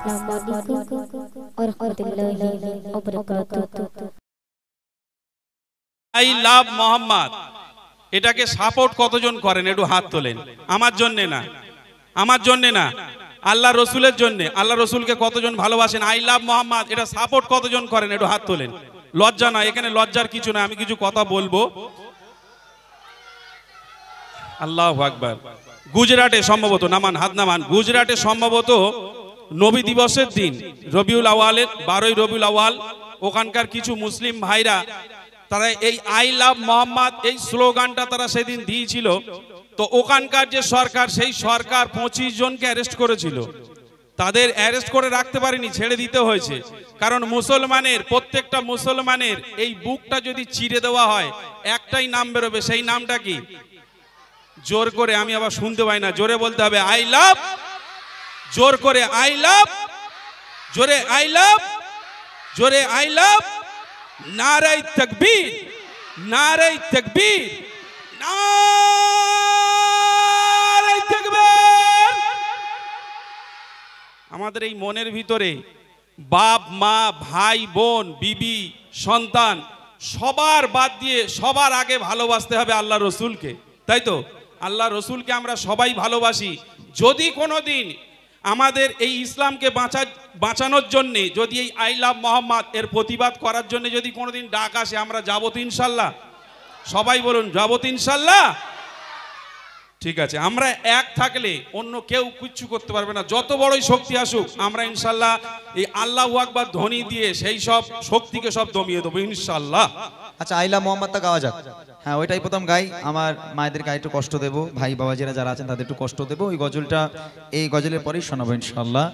अस्सलामु अलैकुम और रहमतुल्लाहि व बरकातुहू। আই লাভ মোহাম্মদ এটাকে সাপোর্ট কতজন করেন একটু হাত তোলেন। আমার জন্য না, আমার জন্য না, আল্লাহ রসুলের জন্য। আল্লাহ রসুলকে কতজন ভালোবাসেন? আই লাভ মোহাম্মদ এটা সাপোর্ট কতজন করেন একটু হাত তোলেন। লজ্জা না, এখানে লজ্জার কিছু না, আমি কিছু কথা বলবো। আল্লাহু আকবার। গুজরাটে সম্ভবত, নামান হাত নামান, গুজরাটে সম্ভবত নবী দিবসের দিন রবিউল আওয়ালের 12ই রবিউল আওয়াল ওখানকার কিছু মুসলিম ভাইরা তারা এই আই লাভ মোহাম্মদ এই স্লোগানটা তারা সেদিন দিয়েছিল। তো ওখানকার যে সরকার, সেই সরকার 25 জনকে অ্যারেস্ট করেছিল। তাদের অ্যারেস্ট করে রাখতে পারেনি, ছেড়ে দিতে হয়েছে। কারণ মুসলমানের, প্রত্যেকটা মুসলমানের এই বুকটা যদি চিরে দেওয়া হয় একটাই নাম বেরোবে, সেই নামটা কি? জোর করে, আমি আবার শুনতে পাই না, জোরে বলতে হবে আই লাভ। জোর করে আই লাভ, জোরে আই লাভ, জোরে আই লাভ। নারাই তাকবীর, নারাই তাকবীর, নারাই তাকবীর। আমাদের এই মনের ভিতরে বাপ মা ভাই বোন বিবি সন্তান সবার বাদ দিয়ে সবার আগে ভালোবাসতে হবে আল্লাহ রসুলকে, তাই তো? আল্লাহ রসুলকে আমরা সবাই ভালোবাসি। যদি কোনোদিন আমাদের এই ইসলামকে বাঁচানোর জন্য যদি এই আই লাভ মোহাম্মদ এর প্রতিবাদ করার জন্য যদি কোনোদিন ডাক আসে, আমরা যাবো তো ইনশাল্লাহ? সবাই বলুন যাবো তো ইনশাল্লাহ? ঠিক আছে, আমরা এক থাকলে অন্য কেউ কিচ্ছু করতে পারবে না। যত বড়ই শক্তি আসুক, আমরা ইনশাল্লাহ এই আল্লাহু আকবার ধ্বনি দিয়ে সেই সব শক্তিকে সব দমিয়ে দেবো ইনশাল্লাহ। আচ্ছা, আই লাভ মোহাম্মদটা গাওয়া যাক। হ্যাঁ, ওইটাই প্রথম গাই। আমার মায়েদের গায়ে একটু কষ্ট দেবো, ভাই বাবাজিরা যারা আছেন তাদের একটু কষ্ট দেবো। ওই গজলটা এই গজলের পরেই শোনাবো ইনশাল্লাহ।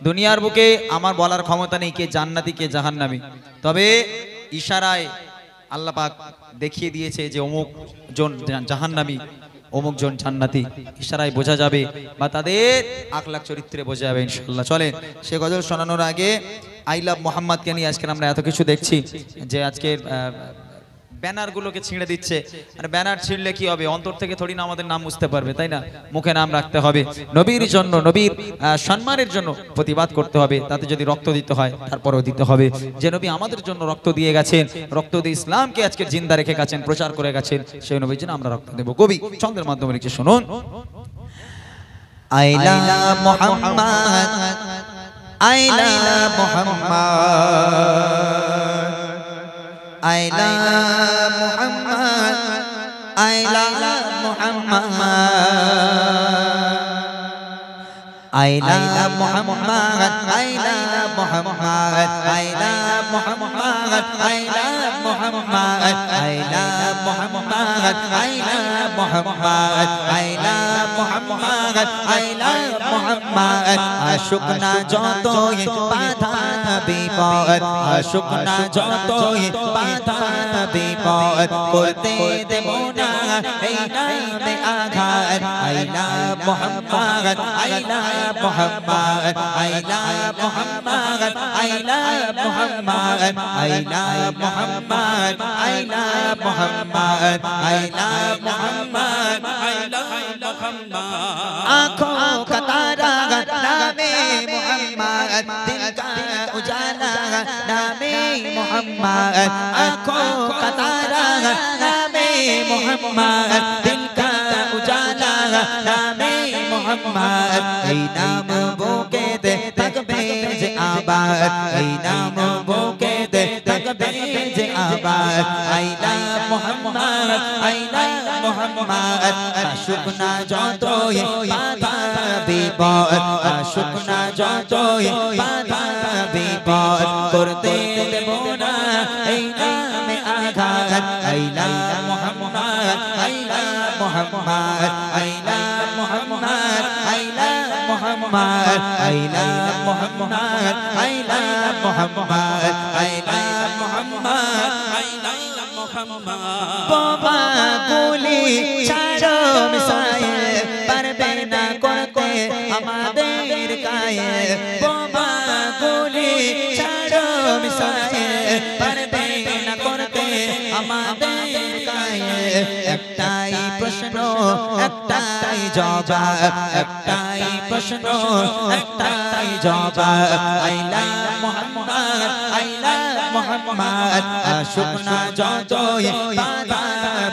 দুনিয়ার বুকে আমার বলার ক্ষমতা নেই কে জান্নাতি কে জাহান্নামী, তবে ইশারায় আল্লাহ পাক দেখিয়ে দিয়েছে যে অমুক জন জাহান্নামী, অমুক জন জান্নাতি। ইশারায় বোঝা যাবে বা তাদের আখলাক চরিত্রে বোঝা যাবে ইনশাল্লাহ। চলে সে গজল শোনানোর আগে আই লাভ মোহাম্মদকে নিয়ে আজকে আমরা এত কিছু দেখছি যে আজকের ব্যানারগুলোকে ছিঁড়ে দিচ্ছে। আর ব্যানার ছিঁড়লে কি হবে? অন্তর থেকে থোড়ি না আমাদের নাম বুঝতে পারবে, তাই না? মুখে নাম রাখতে হবে। নবীর জন্য, নবীর সম্মানের জন্য প্রতিবাদ করতে হবে। তাতে যদি রক্ত দিতে হয় তারপরেও দিতে হবে। যে নবী আমাদের জন্য রক্ত দিয়ে গেছেন, রক্ত দিয়ে ইসলামকে আজকে জিন্দা রেখে গেছেন, প্রচার করে গেছেন, সেই নবীর জন্য আমরা রক্ত দেব। কবি ছন্দের মাধ্যমে লিখে শুনুন। I love Mohammad, I love Mohammad, I love Muhammad, I love Muhammad, I love Muhammad, I love Muhammad, I love Muhammad, I love Muhammad, I love Muhammad, I love Muhammad, I love Muhammad, I love Muhammad. আশুকনা যতই বাধা বিপদ, আশুকনা যতই বাধা বিপদ, করতে দেব না এই নামে আঘাত। I love Muhammad, I love Muhammad, I love Muhammad, I love Muhammad, I love Muhammad, I love Muhammad, I love Muhammad, I love Muhammad. आँखों का तारा नामे मोहम्मद, दिल का उजाला नामे मोहम्मद, आँखों का तारा नामे मोहम्मद, दिल का उजाला नामे मोहम्मद। ऐ नाम बोके दे तक भेज आबाद, ऐ नाम बोके दे तक भेज आबाद। I love Muhammad, I love Muhammad, আশুকনা যতই বাধা বিপদ, আশুকনা যতই বাধা বিপদ, করতে দেব না এই নামে আঘাত। I love Muhammad, I love Muhammad, I love Muhammad, I love Muhammad, I love Muhammad, I love Muhammad, I love Muhammad, I love Muhammad. বাবা গুলি ছাড়ো মিসাইল, পারবে না করতে আমাদের গায়ে। বাবা গুলি ছাড়ো মিসাইল, পারবে না করতে আমাদের গায়ে। একটাই প্রশ্ন, একটাই জবাব একটাই প্রশ্ন একটাই জবাব আইলা মুহাম্মদ আইলা মুহাম্মদ আশুক না যতই বাধা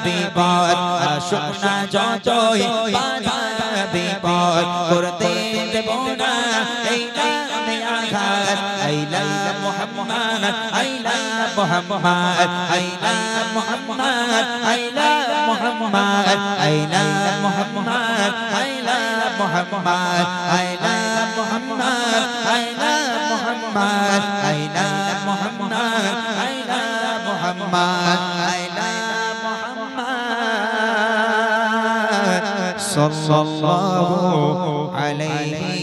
বিপদ আশুক না যতই বাধা বিপদ করতে দেব না এই নামে আঘাত আইলা মুহাম্মদ আইলা মুহাম্মদ আইলা মুহাম্মদ আইলা মুহাম্মদ আইলা মুহাম্মদ আইলা মুহাম্মদ আইলা মুহাম্মদ আইলা মুহাম্মদ আইলা মুহাম্মদ আইলা মুহাম্মদ আইলা মুহাম্মদ সাল্লাল্লাহু আলাইহি